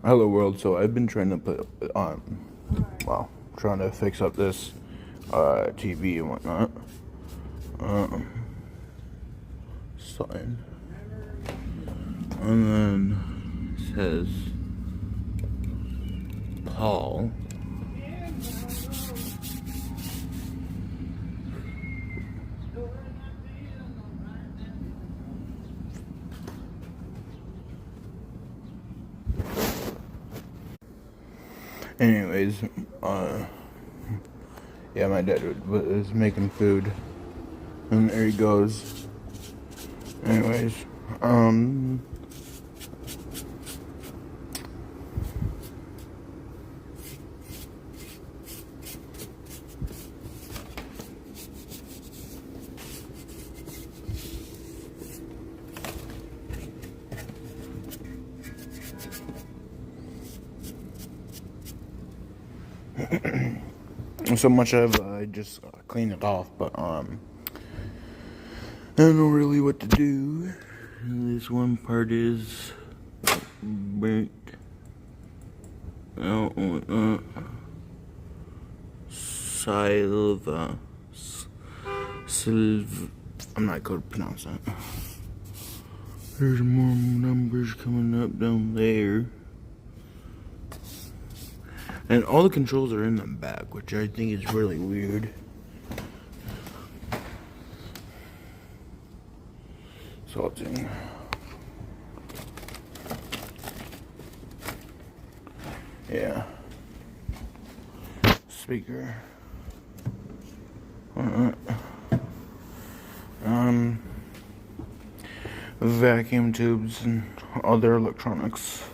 Hello world. So I've been trying to put well, trying to fix up this TV and whatnot. Sign, and then it says Paul. Anyways, yeah, my dad was making food, and there he goes. Anyways, so much I just cleaned it off, but I don't know really what to do. This one part is burnt. I'm not going to pronounce that. There's more numbers coming up down there. And all the controls are in the back, which I think is really weird. Salting. Yeah. Speaker. Vacuum tubes and other electronics.